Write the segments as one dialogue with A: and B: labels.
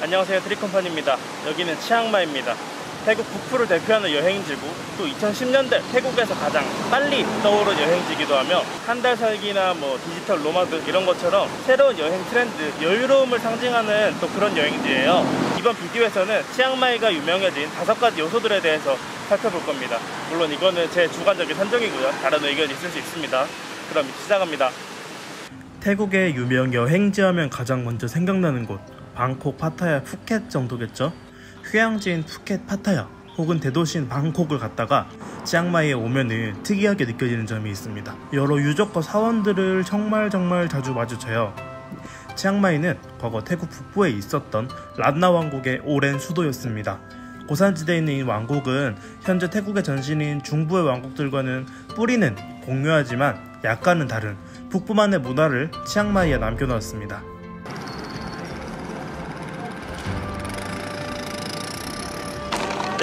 A: 안녕하세요, 트립컴퍼니입니다. 여기는 치앙마이입니다. 태국 북부를 대표하는 여행지고 또 2010년대 태국에서 가장 빨리 떠오른 여행지이기도 하며 한 달 살기나 디지털 노마드 이런 것처럼 새로운 여행 트렌드, 여유로움을 상징하는 또 그런 여행지예요. 이번 비디오에서는 치앙마이가 유명해진 5가지 요소들에 대해서 살펴볼 겁니다. 물론 이거는 제 주관적인 선정이고요. 다른 의견이 있을 수 있습니다. 그럼 시작합니다. 태국의 유명 여행지 하면 가장 먼저 생각나는 곳, 방콕, 파타야, 푸켓 정도겠죠. 휴양지인 푸켓, 파타야 혹은 대도시인 방콕을 갔다가 치앙마이에 오면은 특이하게 느껴지는 점이 있습니다. 여러 유적과 사원들을 정말 자주 마주쳐요. 치앙마이는 과거 태국 북부에 있었던 란나 왕국의 오랜 수도였습니다. 고산지대에 있는 이 왕국은 현재 태국의 전신인 중부의 왕국들과는 뿌리는 공유하지만 약간은 다른 북부만의 문화를 치앙마이에 남겨놓았습니다.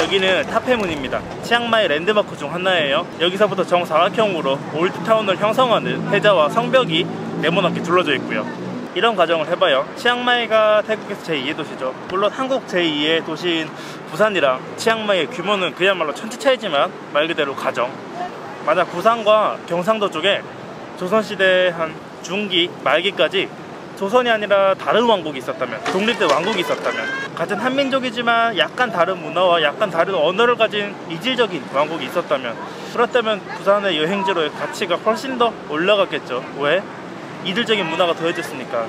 A: 여기는 타페문입니다. 치앙마이 랜드마크 중 하나예요. 여기서부터 정사각형으로 올드타운을 형성하는 해자와 성벽이 네모나게 둘러져 있고요. 이런 과정을 해봐요. 치앙마이가 태국에서 제2의 도시죠. 물론 한국 제2의 도시인 부산이랑 치앙마이의 규모는 그야말로 천지 차이지만 말 그대로 가정. 만약 부산과 경상도 쪽에 조선시대 한 중기 말기까지 조선이 아니라 다른 왕국이 있었다면, 독립된 왕국이 있었다면, 같은 한민족이지만 약간 다른 문화와 약간 다른 언어를 가진 이질적인 왕국이 있었다면, 그렇다면 부산의 여행지로의 가치가 훨씬 더 올라갔겠죠. 왜? 이질적인 문화가 더해졌으니까.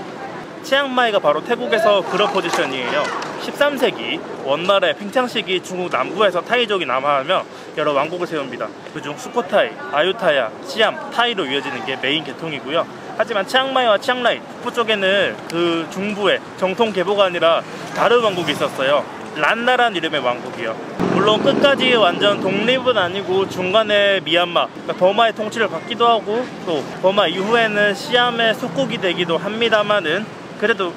A: 치앙마이가 바로 태국에서 그런 포지션이에요. 13세기 원나라의 팽창시기 중국 남부에서 타이족이 남하하며 여러 왕국을 세웁니다. 그중 수코타이, 아유타야, 시암, 타이로 이어지는 게 메인 계통이고요. 하지만 치앙마이와 치앙라이 북부 쪽에는 그 중부에 정통 계보가 아니라 다른 왕국이 있었어요. 란나란 이름의 왕국이요. 물론 끝까지 완전 독립은 아니고 중간에 미얀마, 그러니까 버마의 통치를 받기도 하고 또 버마 이후에는 시암의 속국이 되기도 합니다만은 그래도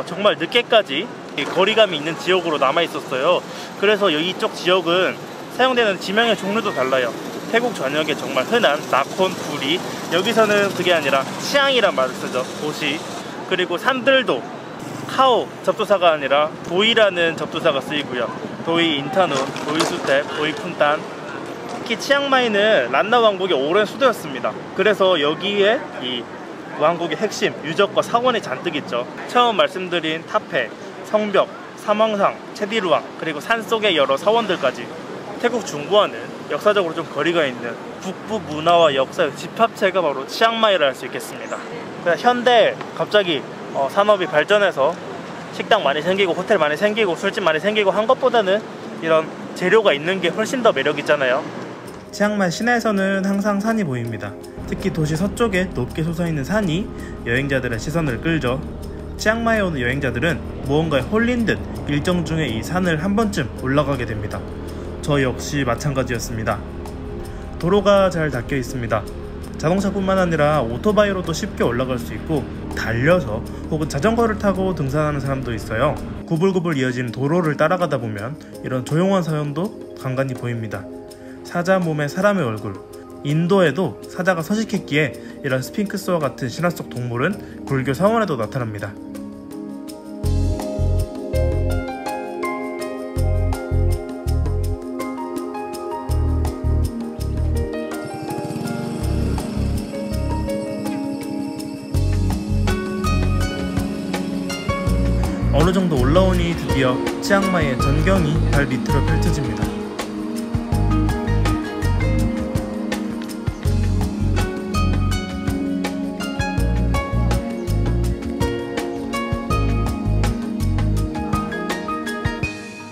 A: 정말 늦게까지 거리감이 있는 지역으로 남아있었어요. 그래서 이쪽 지역은 사용되는 지명의 종류도 달라요. 태국 전역에 정말 흔한 나콘, 구리, 여기서는 그게 아니라 치앙이란 말을 쓰죠. 도시. 그리고 산들도 카오 접두사가 아니라 도이라는 접두사가 쓰이고요. 도이 인타눈, 도이 수텝, 도이 쿤탄. 특히 치앙마이는 란나 왕국의 오랜 수도였습니다. 그래서 여기에 이 왕국의 핵심, 유적과 사원이 잔뜩 있죠. 처음 말씀드린 타페, 성벽, 사망상, 체디루왕, 그리고 산속의 여러 사원들까지. 태국 중부와는 역사적으로 좀 거리가 있는 북부 문화와 역사의 집합체가 바로 치앙마이라 할 수 있겠습니다. 현대 갑자기 산업이 발전해서 식당 많이 생기고 호텔 많이 생기고 술집 많이 생기고 한 것보다는 이런 재료가 있는 게 훨씬 더 매력 있잖아요. 치앙마이 시내에서는 항상 산이 보입니다. 특히 도시 서쪽에 높게 솟아있는 산이 여행자들의 시선을 끌죠. 치앙마이에 오는 여행자들은 무언가에 홀린 듯 일정 중에 이 산을 한 번쯤 올라가게 됩니다. 저 역시 마찬가지였습니다. 도로가 잘 닦여 있습니다. 자동차뿐만 아니라 오토바이로도 쉽게 올라갈 수 있고 달려서 혹은 자전거를 타고 등산하는 사람도 있어요. 구불구불 이어진 도로를 따라가다 보면 이런 조용한 사원도 간간히 보입니다. 사자 몸에 사람의 얼굴. 인도에도 사자가 서식했기에 이런 스핑크스와 같은 신화 속 동물은 불교 사원에도 나타납니다. 어느 정도 올라오니 드디어 치앙마이의 전경이 발 밑으로 펼쳐집니다.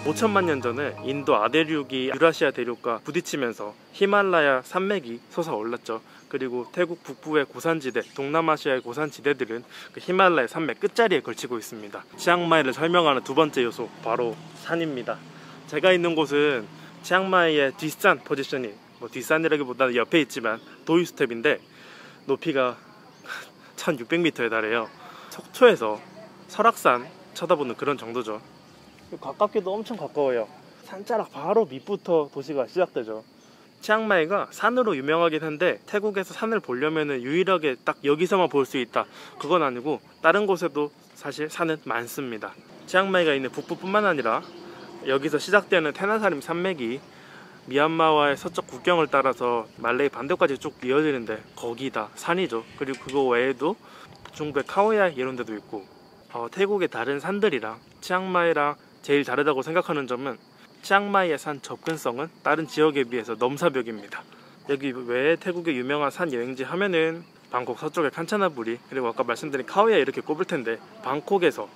A: (5천만 년) 전에 인도 아대륙이 유라시아 대륙과 부딪히면서 히말라야 산맥이 솟아올랐죠. 그리고 태국 북부의 고산지대, 동남아시아의 고산지대들은 그 히말라야 산맥 끝자리에 걸치고 있습니다. 치앙마이를 설명하는 두 번째 요소, 바로 산입니다. 제가 있는 곳은 치앙마이의 뒷산 포지셔닝, 뒷산이라기보다는 옆에 있지만 도이스텝인데 높이가 1600m에 달해요. 속초에서 설악산 쳐다보는 그런 정도죠. 가깝기도 엄청 가까워요. 산자락 바로 밑부터 도시가 시작되죠. 치앙마이가 산으로 유명하긴 한데 태국에서 산을 보려면 유일하게 딱 여기서만 볼 수 있다, 그건 아니고 다른 곳에도 사실 산은 많습니다. 치앙마이가 있는 북부뿐만 아니라 여기서 시작되는 테나사림 산맥이 미얀마와의 서쪽 국경을 따라서 말레이 반도까지 쭉 이어지는데 거기 다 산이죠. 그리고 그거 외에도 중부의 카오야이 이런 데도 있고, 태국의 다른 산들이랑 치앙마이랑 제일 다르다고 생각하는 점은 치앙마이의 산 접근성은 다른 지역에 비해서 넘사벽입니다. 여기 외에 태국의 유명한 산 여행지 하면은 방콕 서쪽의 칸차나부리, 그리고 아까 말씀드린 카오야이 이렇게 꼽을 텐데, 방콕에서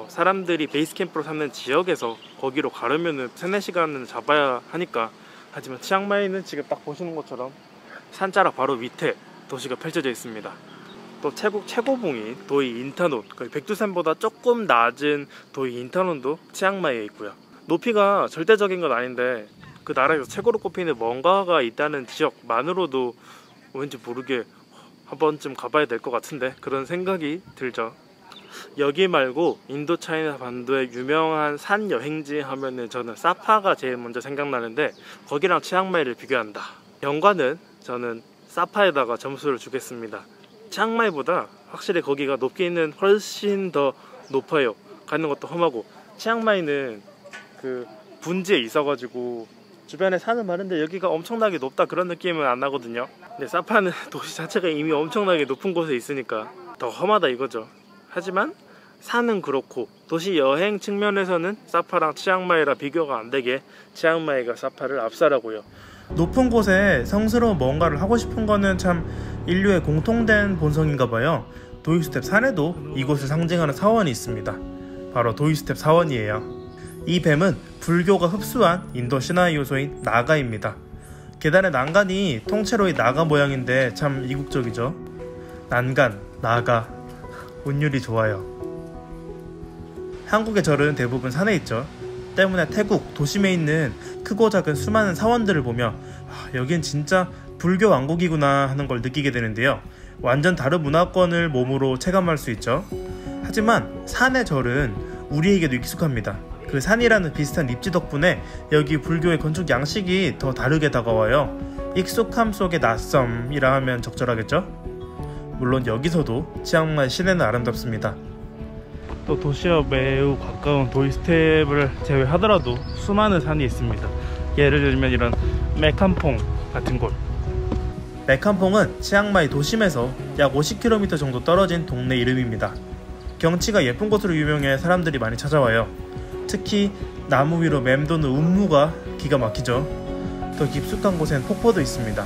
A: 사람들이 베이스 캠프로 삼는 지역에서 거기로 가려면은 3-4시간은 잡아야 하니까. 하지만 치앙마이는 지금 딱 보시는 것처럼 산자락 바로 밑에 도시가 펼쳐져 있습니다. 또 태국 최고봉인 도이 인타논, 백두산보다 조금 낮은 도이 인타논도 치앙마이에 있고요. 높이가 절대적인 건 아닌데 그 나라에서 최고로 꼽히는 뭔가가 있다는 지역만으로도 왠지 모르게 한 번쯤 가봐야 될 것 같은데 그런 생각이 들죠. 여기 말고 인도차이나 반도의 유명한 산 여행지 하면은 저는 사파가 제일 먼저 생각나는데, 거기랑 치앙마이를 비교한다. 연관은 저는 사파에다가 점수를 주겠습니다. 치앙마이보다 확실히 거기가 높이는 훨씬 더 높아요. 가는 것도 험하고, 치앙마이는 그 분지에 있어가지고 주변에 산은 많은데 여기가 엄청나게 높다 그런 느낌은 안 나거든요. 근데 사파는 도시 자체가 이미 엄청나게 높은 곳에 있으니까 더 험하다 이거죠. 하지만 산은 그렇고 도시 여행 측면에서는 사파랑 치앙마이라 비교가 안 되게 치앙마이가 사파를 압살하고요. 높은 곳에 성스러운 뭔가를 하고 싶은 거는 참 인류의 공통된 본성인가 봐요. 도이스텝 산에도 이곳을 상징하는 사원이 있습니다. 바로 도이스텝 사원이에요. 이 뱀은 불교가 흡수한 인도 신화의 요소인 나가입니다. 계단의 난간이 통째로의 나가 모양인데 참 이국적이죠. 난간, 나가, 운율이 좋아요. 한국의 절은 대부분 산에 있죠. 때문에 태국 도심에 있는 크고 작은 수많은 사원들을 보며 여긴 진짜 불교 왕국이구나 하는 걸 느끼게 되는데요. 완전 다른 문화권을 몸으로 체감할 수 있죠. 하지만 산의 절은 우리에게도 익숙합니다. 그 산이라는 비슷한 입지 덕분에 여기 불교의 건축 양식이 더 다르게 다가와요. 익숙함 속의 낯섦이라 하면 적절하겠죠? 물론 여기서도 치앙마이 시내는 아름답습니다. 또 도시와 매우 가까운 도이스텝을 제외하더라도 수많은 산이 있습니다. 예를 들면 이런 메칸퐁 같은 곳. 메칸퐁은 치앙마이 도심에서 약 50km 정도 떨어진 동네 이름입니다. 경치가 예쁜 곳으로 유명해 사람들이 많이 찾아와요. 특히 나무 위로 맴도는 운무가 기가 막히죠. 더 깊숙한 곳엔 폭포도 있습니다.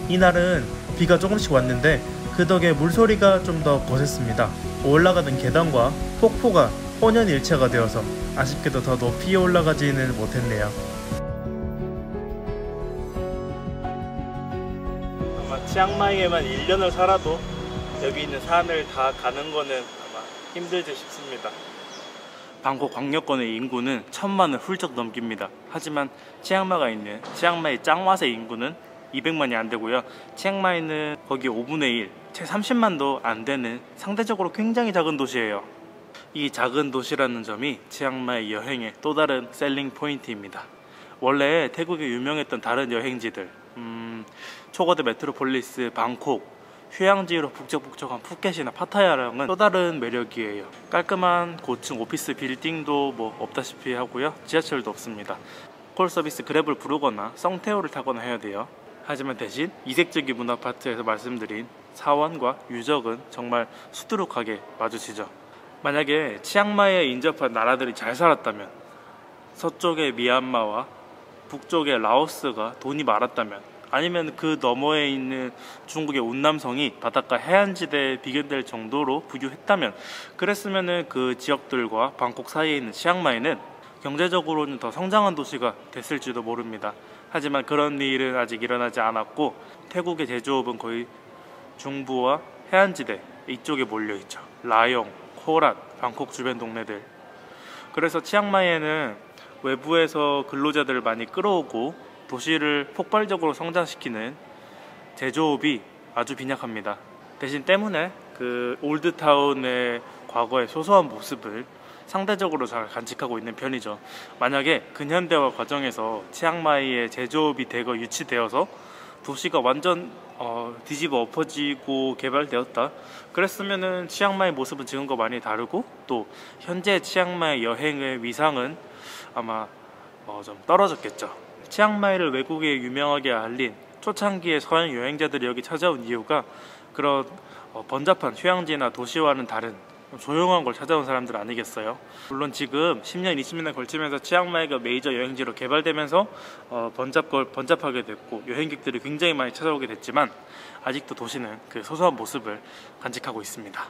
A: 이날은 비가 조금씩 왔는데 그 덕에 물소리가 좀 더 거셌습니다. 올라가는 계단과 폭포가 혼연일체가 되어서 아쉽게도 더 높이 올라가지는 못했네요. 아마 치앙마이에만 1년을 살아도 여기 있는 산을 다 가는 거는 아마 힘들지 싶습니다. 방콕 광역권의 인구는 1000만을 훌쩍 넘깁니다. 하지만 치앙마이가 있는 치앙마이 짱와의 인구는 200만이 안 되고요. 치앙마이는 거기 5분의 1, 채 30만도 안 되는 상대적으로 굉장히 작은 도시예요. 이 작은 도시라는 점이 치앙마이 여행의 또 다른 셀링 포인트입니다. 원래 태국에 유명했던 다른 여행지들, 초거대 메트로폴리스, 방콕, 휴양지로 북적북적한 푸켓이나 파타야랑은 또 다른 매력이에요. 깔끔한 고층 오피스 빌딩도 뭐 없다시피 하고요. 지하철도 없습니다. 콜 서비스 그랩을 부르거나 썽테오를 타거나 해야 돼요. 하지만 대신 이색적인 문아파트에서 말씀드린 사원과 유적은 정말 수두룩하게 마주치죠. 만약에 치앙마이에 인접한 나라들이 잘 살았다면, 서쪽의 미얀마와 북쪽의 라오스가 돈이 많았다면, 아니면 그 너머에 있는 중국의 운남성이 바닷가 해안지대에 비견될 정도로 부유했다면, 그랬으면 그 지역들과 방콕 사이에 있는 치앙마이는 경제적으로는 더 성장한 도시가 됐을지도 모릅니다. 하지만 그런 일은 아직 일어나지 않았고, 태국의 제조업은 거의 중부와 해안지대 이쪽에 몰려있죠. 라용, 코랏, 방콕 주변 동네들. 그래서 치앙마이에는 외부에서 근로자들을 많이 끌어오고 도시를 폭발적으로 성장시키는 제조업이 아주 빈약합니다. 대신 때문에 그 올드타운의 과거의 소소한 모습을 상대적으로 잘 간직하고 있는 편이죠. 만약에 근현대화 과정에서 치앙마이의 제조업이 대거 유치되어서 도시가 완전 뒤집어 엎어지고 개발되었다 그랬으면은 치앙마이 모습은 지금과 많이 다르고 또 현재 치앙마이 여행의 위상은 아마 좀 떨어졌겠죠. 치앙마이를 외국에 유명하게 알린 초창기의 서양 여행자들이 여기 찾아온 이유가 그런 번잡한 휴양지나 도시와는 다른 조용한 걸 찾아온 사람들 아니겠어요? 물론 지금 10년, 20년에 걸치면서 치앙마이가 메이저 여행지로 개발되면서 번잡하게 됐고 여행객들이 굉장히 많이 찾아오게 됐지만 아직도 도시는 그 소소한 모습을 간직하고 있습니다.